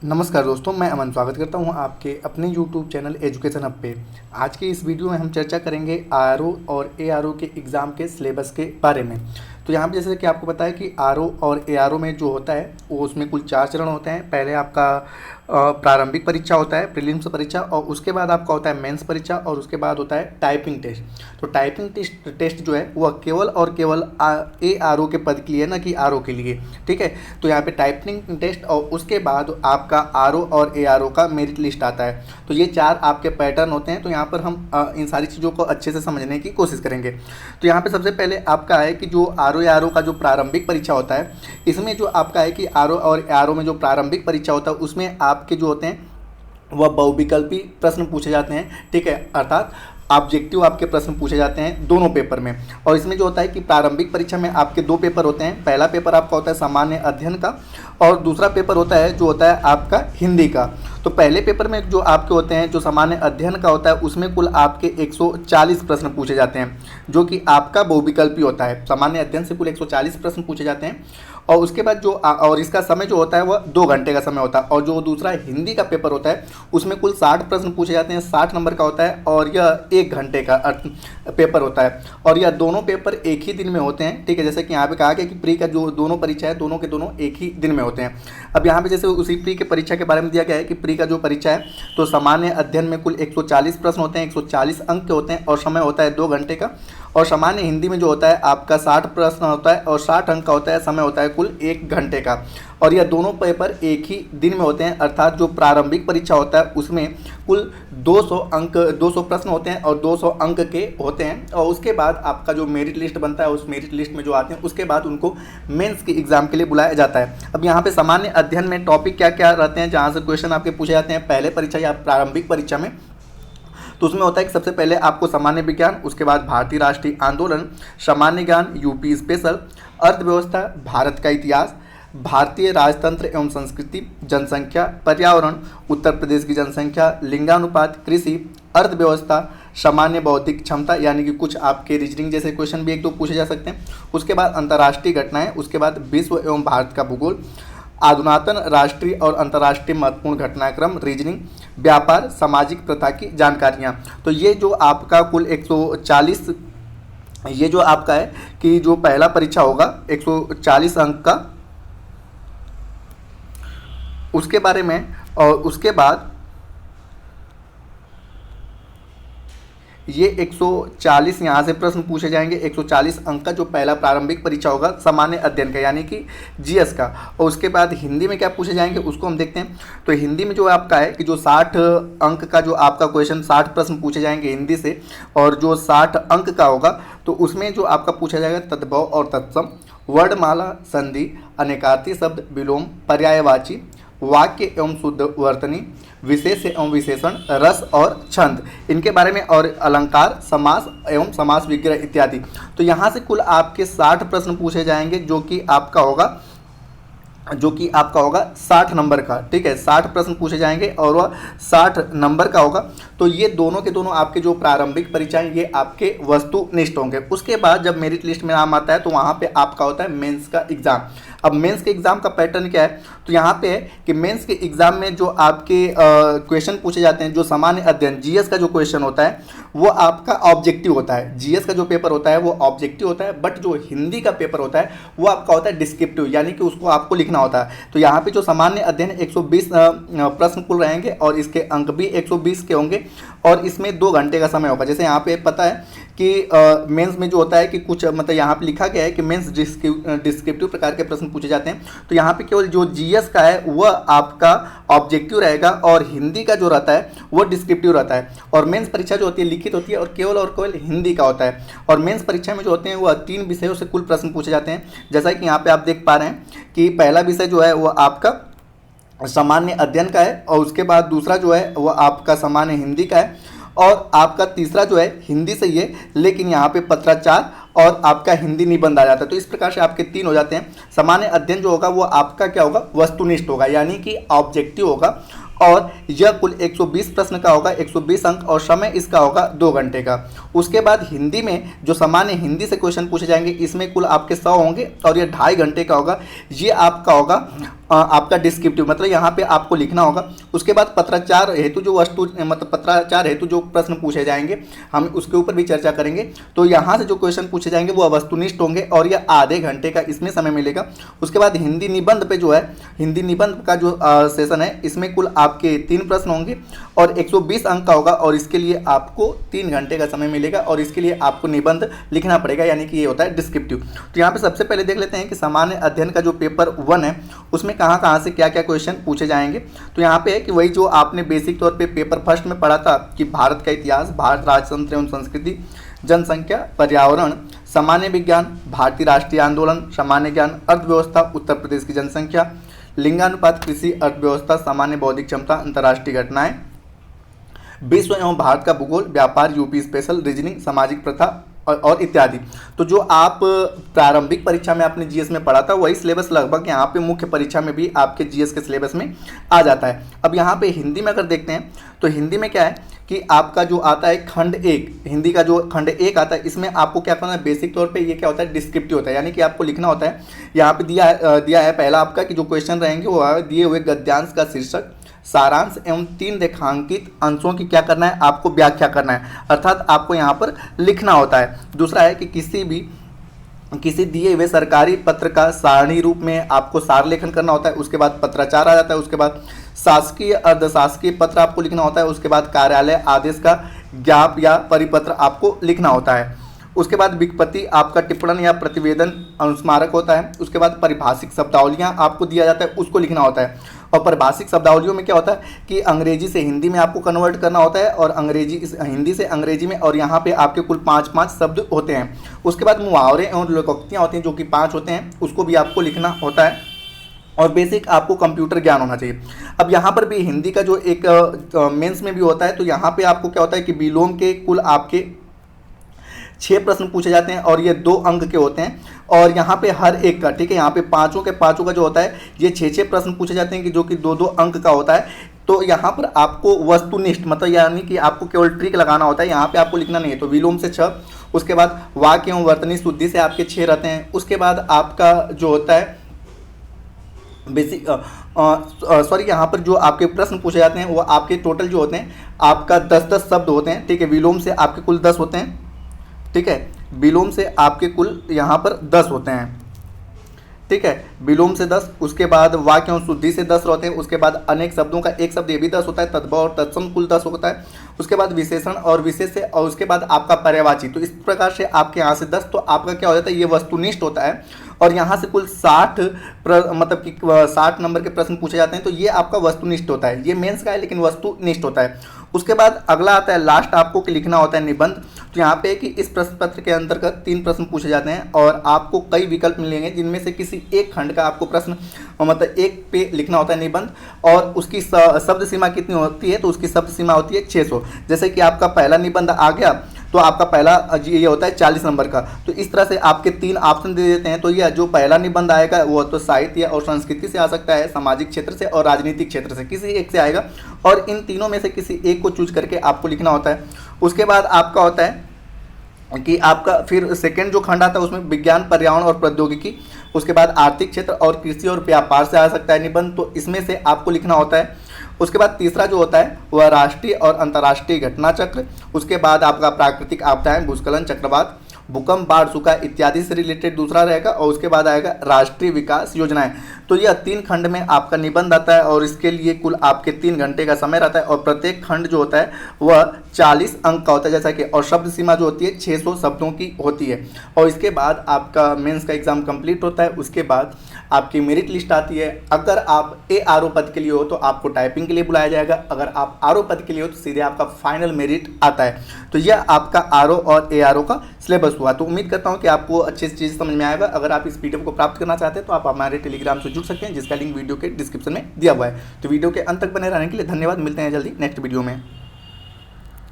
नमस्कार दोस्तों, मैं अमन स्वागत करता हूं आपके अपने YouTube चैनल एजुकेशन हब पे। आज के इस वीडियो में हम चर्चा करेंगे आरओ और एआरओ के एग्ज़ाम के सिलेबस के बारे में। तो यहाँ पे जैसे कि आपको पता है कि आरओ और एआरओ में जो होता है वो उसमें कुल 4 चरण होते हैं। पहले आपका प्रारंभिक परीक्षा होता है, प्रीलिम्स परीक्षा, और उसके बाद आपका होता है मेंस परीक्षा, और उसके बाद होता है टाइपिंग टेस्ट। तो टाइपिंग टेस्ट जो है वह केवल और केवल एआरओ के पद के लिए, ना कि आरओ के लिए। ठीक है, तो यहाँ पे टाइपिंग टेस्ट और उसके बाद आपका आरओ और एआरओ का मेरिट लिस्ट आता है। तो ये 4 आपके पैटर्न होते हैं। तो यहाँ पर हम इन सारी चीज़ों को अच्छे से समझने की कोशिश करेंगे। तो यहाँ पे सबसे पहले आपका है कि जो आरओ एआरओ का जो प्रारंभिक परीक्षा होता है, इसमें जो आपका है कि आरओ और एआरओ में जो प्रारंभिक परीक्षा होता है उसमें आपके जो होते हैं वह बहुविकल्पी प्रश्न पूछे जाते हैं। ठीक है, अर्थात ऑब्जेक्टिव आपके प्रश्न पूछे जाते हैं दोनों पेपर में। और इसमें जो होता है कि प्रारंभिक परीक्षा में आपके 2 पेपर होते हैं। पहला पेपर आपका होता है सामान्य अध्ययन का, और दूसरा पेपर होता है जो होता है आपका हिंदी का। तो पहले पेपर में जो आपके होते हैं, जो सामान्य अध्ययन का होता है, उसमें कुल आपके 140 प्रश्न पूछे जाते हैं, जो कि आपका बहुविकल्पी होता है। सामान्य अध्ययन से कुल 140 प्रश्न पूछे जाते हैं। और उसके बाद जो और इसका समय जो होता है वह 2 घंटे का समय होता है। और जो दूसरा हिंदी का पेपर होता है उसमें कुल 60 प्रश्न पूछे जाते हैं, 60 नंबर का होता है, और यह 1 घंटे का पेपर होता है। और यह दोनों पेपर एक ही दिन में होते हैं। ठीक है, जैसे कि यहाँ पे कहा गया कि प्री का जो दोनों परीक्षा है, दोनों के दोनों एक ही दिन में होते हैं। अब यहाँ पे जैसे उसी प्री के परीक्षा के बारे में दिया गया है कि प्री का जो परीक्षा है, तो सामान्य अध्ययन में कुल 140 प्रश्न होते हैं, 140 अंक के होते हैं, और समय होता है 2 घंटे का। और सामान्य हिंदी में जो होता है आपका 60 प्रश्न होता है और 60 अंक का होता है, समय होता है कुल 1 घंटे का। और यह दोनों पेपर एक ही दिन में होते हैं, अर्थात जो प्रारंभिक परीक्षा होता है उसमें कुल 200 प्रश्न होते हैं और 200 अंक के होते हैं। और उसके बाद आपका जो मेरिट लिस्ट बनता है, उस मेरिट लिस्ट में जो आते हैं उसके बाद उनको मेंस के एग्जाम के लिए बुलाया जाता है। अब यहाँ पे सामान्य अध्ययन में टॉपिक क्या क्या रहते हैं, जहाँ से क्वेश्चन आपके पूछे जाते हैं पहले परीक्षा या प्रारंभिक परीक्षा में। तो उसमें होता है कि सबसे पहले आपको सामान्य विज्ञान, उसके बाद भारतीय राष्ट्रीय आंदोलन, सामान्य ज्ञान, यूपी स्पेशल, अर्थव्यवस्था, भारत का इतिहास, भारतीय राजतंत्र एवं संस्कृति, जनसंख्या, पर्यावरण, उत्तर प्रदेश की जनसंख्या, लिंगानुपात, कृषि, अर्थव्यवस्था, सामान्य बौद्धिक क्षमता, यानी कि कुछ आपके रीजनिंग जैसे क्वेश्चन भी 1-2 पूछे जा सकते हैं। उसके बाद अंतर्राष्ट्रीय घटनाएं, उसके बाद विश्व एवं भारत का भूगोल, आधुनातन राष्ट्रीय और अंतर्राष्ट्रीय महत्वपूर्ण घटनाक्रम, रीजनिंग, व्यापार, सामाजिक प्रथा की जानकारियाँ। तो ये जो आपका कुल 140, ये जो आपका है कि जो पहला परीक्षा होगा 140 अंक का, उसके बारे में। और उसके बाद ये 140 यहाँ से प्रश्न पूछे जाएंगे, 140 अंक का जो पहला प्रारंभिक परीक्षा होगा सामान्य अध्ययन का, यानी कि जीएस का। और उसके बाद हिंदी में क्या पूछे जाएंगे उसको हम देखते हैं। तो हिंदी में जो आपका है कि जो 60 अंक का जो आपका क्वेश्चन, 60 प्रश्न पूछे जाएंगे हिंदी से, और जो 60 अंक का होगा तो उसमें जो आपका पूछा जाएगा तद्भव और तत्सम, वर्णमाला, संधि, अनेकार्थी शब्द, विलोम, पर्यायवाची, वाक्य एवं शुद्ध वर्तनी, विशेष एवं विशेषण, रस और छंद, इनके बारे में, और अलंकार, समास एवं समास विग्रह इत्यादि। तो यहाँ से कुल आपके 60 प्रश्न पूछे जाएंगे, जो कि आपका होगा 60 नंबर का। ठीक है, 60 प्रश्न पूछे जाएंगे और वह 60 नंबर का होगा। तो ये दोनों के दोनों आपके जो प्रारंभिक परीक्षाएं, ये आपके वस्तुनिष्ठ होंगे। उसके बाद जब मेरिट लिस्ट में नाम आता है तो वहाँ पे आपका होता है मेंस का एग्जाम। अब मेंस के एग्जाम का पैटर्न क्या है, तो यहाँ पे है कि मेंस के एग्जाम में जो आपके क्वेश्चन पूछे जाते हैं, जो सामान्य अध्ययन जीएस का जो क्वेश्चन होता है वो आपका ऑब्जेक्टिव होता है। जीएस का जो पेपर होता है वो ऑब्जेक्टिव होता है, बट जो हिंदी का पेपर होता है वो आपका होता है डिस्क्रिप्टिव, यानी कि उसको आपको लिखना होता है। तो यहाँ पे जो सामान्य अध्ययन 120 प्रश्न कुल रहेंगे, और इसके अंक भी 120 के होंगे, और इसमें 2 घंटे का समय होगा। जैसे यहाँ पे पता है कि मेंस में जो होता है कि कुछ मतलब यहाँ पे लिखा गया है कि मेंस डिस्क्रिप्टिव प्रकार के प्रश्न पूछे जाते हैं। तो यहाँ पे केवल जो जीएस का है वह आपका ऑब्जेक्टिव रहेगा, और हिंदी का जो रहता है वो डिस्क्रिप्टिव रहता है। और मेंस परीक्षा जो होती है लिखित होती है, और केवल हिंदी का होता है। और मेंस परीक्षा में जो होते हैं वह 3 विषयों से कुल प्रश्न पूछे जाते हैं। जैसा कि यहाँ पे आप देख पा रहे हैं कि पहला विषय जो है वह आपका सामान्य अध्ययन का है, और उसके बाद दूसरा जो है वह आपका सामान्य हिंदी का है, और आपका तीसरा जो है हिंदी से ही है, लेकिन यहाँ पे पत्राचार और आपका हिंदी निबंध आ जाता है। तो इस प्रकार से आपके 3 हो जाते हैं। सामान्य अध्ययन जो होगा वो आपका क्या होगा, वस्तुनिष्ठ होगा, यानी कि ऑब्जेक्टिव होगा, और यह कुल 120 प्रश्न का होगा, 120 अंक, और समय इसका होगा 2 घंटे का। उसके बाद हिंदी में जो सामान्य हिंदी से क्वेश्चन पूछे जाएंगे, इसमें कुल आपके 100 होंगे और ये 2.5 घंटे का होगा। ये आपका होगा आपका डिस्क्रिप्टिव, मतलब यहाँ पे आपको लिखना होगा। उसके बाद पत्राचार हेतु जो वस्तु मतलब पत्राचार हेतु जो प्रश्न पूछे जाएंगे, हम उसके ऊपर भी चर्चा करेंगे। तो यहाँ से जो क्वेश्चन पूछे जाएंगे वो वस्तुनिष्ठ होंगे और यह आधे घंटे का इसमें समय मिलेगा। उसके बाद हिंदी निबंध पे जो है, हिंदी निबंध का जो सेशन है, इसमें कुल आपके 3 प्रश्न होंगे और 120 अंक का होगा, और इसके लिए आपको 3 घंटे का समय मिलेगा, और इसके लिए आपको निबंध लिखना पड़ेगा, यानी कि ये होता है डिस्क्रिप्टिव। तो यहाँ पे सबसे पहले देख लेते हैं कि सामान्य अध्ययन का जो पेपर 1 है उसमें कहाँ से क्या क्या क्वेश्चन पूछे जाएंगे। तो यहाँ पे है कि वही जो आपने बेसिक तौर पे पेपर फर्स्ट में पढ़ा था कि भारत का इतिहास, भारत राजतंत्र एवं संस्कृति, जनसंख्या, पर्यावरण, सामान्य विज्ञान, भारतीय राष्ट्रीय आंदोलन, सामान्य ज्ञान, अर्थव्यवस्था, उत्तर प्रदेश की जनसंख्या, लिंगानुपात, कृषि, अर्थव्यवस्था, सामान्य बौद्धिक क्षमता, अंतर्राष्ट्रीय घटनाएं, विश्व एवं भारत का भूगोल, व्यापार, यूपी स्पेशल, रीजनिंग, सामाजिक प्रथा और इत्यादि। तो जो आप प्रारंभिक परीक्षा में आपने जीएस में पढ़ा था वही सिलेबस लगभग यहाँ पे मुख्य परीक्षा में भी आपके जीएस के सिलेबस में आ जाता है। अब यहाँ पे हिंदी में अगर देखते हैं तो हिंदी में क्या है कि आपका जो आता है खंड 1, हिंदी का जो खंड 1 आता है, इसमें आपको क्या करना है, बेसिक तौर पे ये क्या होता है, डिस्क्रिप्टिव होता है, यानी कि आपको लिखना होता है। यहाँ पे दिया है पहला आपका कि जो क्वेश्चन रहेंगे वो दिए हुए गद्यांश का शीर्षक, सारांश एवं 3 रेखांकित अंशों की क्या करना है, आपको व्याख्या करना है, अर्थात आपको यहाँ पर लिखना होता है। दूसरा है कि किसी दिए हुए सरकारी पत्र का सारणी रूप में आपको सार लेखन करना होता है। उसके बाद पत्राचार आ जाता है। उसके बाद शासकीय अर्धशासकीय पत्र आपको लिखना होता है। उसके बाद कार्यालय आदेश का ज्ञाप या परिपत्र आपको लिखना होता है। उसके बाद विज्ञप्ति आपका टिप्पण या प्रतिवेदन अनुस्मारक होता है। उसके बाद परिभाषिक शब्दावलियाँ आपको दिया जाता है, उसको लिखना होता है। और परिभाषिक शब्दावलियों में क्या होता है कि अंग्रेजी से हिंदी में आपको कन्वर्ट करना होता है, और हिंदी से अंग्रेजी में, और यहाँ पे आपके कुल 5 शब्द होते हैं। उसके बाद मुहावरे एवं लोकोक्तियाँ होती हैं जो कि 5 होते हैं, उसको भी आपको लिखना होता है। और बेसिक आपको कंप्यूटर ज्ञान होना चाहिए। अब यहाँ पर भी हिंदी का जो एक मेंस में भी होता है, तो यहाँ पे आपको क्या होता है कि विलोम के कुल आपके 6 प्रश्न पूछे जाते हैं और ये 2 अंक के होते हैं। और यहाँ पे हर एक का, ठीक है, यहाँ पे पाँचों का जो होता है ये 6 प्रश्न पूछे जाते हैं कि जो कि 2 अंक का होता है। तो यहाँ पर आपको वस्तुनिष्ठ मतलब यानी कि आपको केवल ट्रिक लगाना होता है, यहाँ पे आपको लिखना नहीं है। तो विलोम से 6, उसके बाद वाक्य एवं वर्तनी शुद्धि से आपके 6 रहते हैं। उसके बाद आपका जो होता है बेसिक यहाँ पर जो आपके प्रश्न पूछे जाते हैं वो आपके टोटल जो होते हैं आपका 10 शब्द होते हैं, ठीक है। विलोम से आपके कुल 10 होते हैं, ठीक है। विलोम से आपके कुल यहाँ पर 10 होते हैं, ठीक है, विलोम से 10। उसके बाद वाक्य एवं शुद्धि से 10 रहते हैं। उसके बाद अनेक शब्दों का 1 शब्द ये भी 10 होता है। तद्भव और तत्सम कुल 10 होता है। उसके बाद विशेषण और विशेष से, और उसके बाद आपका पर्यायवाची। तो इस प्रकार से आपके यहाँ से 10, तो आपका क्या हो जाता है, ये वस्तुनिष्ठ होता है। और यहाँ से कुल 60 मतलब कि 60 नंबर के प्रश्न पूछे जाते हैं, तो ये आपका वस्तुनिष्ठ होता है। ये मेंस का है लेकिन वस्तुनिष्ठ होता है। उसके बाद अगला आता है लास्ट, आपको कि लिखना होता है निबंध। तो यहाँ पे कि इस प्रश्न पत्र के अंतर्गत 3 प्रश्न पूछे जाते हैं और आपको कई विकल्प मिलेंगे जिनमें से किसी एक खंड का आपको प्रश्न मतलब एक पे लिखना होता है निबंध। और उसकी शब्द सीमा कितनी होती है, तो उसकी शब्द सीमा होती है 600। जैसे कि आपका पहला निबंध आ गया तो आपका पहला ये होता है 40 नंबर का। तो इस तरह से आपके 3 ऑप्शन दे देते हैं। तो ये जो पहला निबंध आएगा वो तो साहित्य और संस्कृति से आ सकता है, सामाजिक क्षेत्र से और राजनीतिक क्षेत्र से, किसी एक से आएगा। और इन तीनों में से किसी एक को चूज करके आपको लिखना होता है। उसके बाद आपका होता है कि आपका फिर सेकंड जो खंड आता है उसमें विज्ञान, पर्यावरण और प्रौद्योगिकी। उसके बाद आर्थिक क्षेत्र और कृषि और व्यापार से आ सकता है निबंध, तो इसमें से आपको लिखना होता है। उसके बाद तीसरा जो होता है वह राष्ट्रीय और अंतर्राष्ट्रीय घटना चक्र। उसके बाद आपका प्राकृतिक आपदाएं, भूस्खलन, चक्रवात, भूकंप, बाढ़, सूखा इत्यादि से रिलेटेड दूसरा रहेगा। और उसके बाद आएगा राष्ट्रीय विकास योजनाएं। तो यह 3 खंड में आपका निबंध आता है और इसके लिए कुल आपके 3 घंटे का समय रहता है। और प्रत्येक खंड जो होता है वह 40 अंक का होता है जैसा कि, और शब्द सीमा जो होती है 600 शब्दों की होती है। और इसके बाद आपका मेंस का एग्जाम कंप्लीट होता है। उसके बाद आपकी मेरिट लिस्ट आती है। अगर आप ARO पद के लिए हो तो आपको टाइपिंग के लिए बुलाया जाएगा। अगर आप RO पद के लिए हो तो सीधे आपका फाइनल मेरिट आता है। तो यह आपका RO और ARO का सिलेबस हुआ। तो उम्मीद करता हूँ कि आपको अच्छी चीज़ समझ में आएगा। अगर आप इस PDF को प्राप्त करना चाहते हैं तो आप हमारे टेलीग्राम से जुड़ सकते हैं, जिसका लिंक वीडियो के डिस्क्रिप्शन में दिया हुआ है। तो वीडियो के अंत तक बने रहने के लिए धन्यवाद। मिलते हैं जल्दी नेक्स्ट वीडियो में।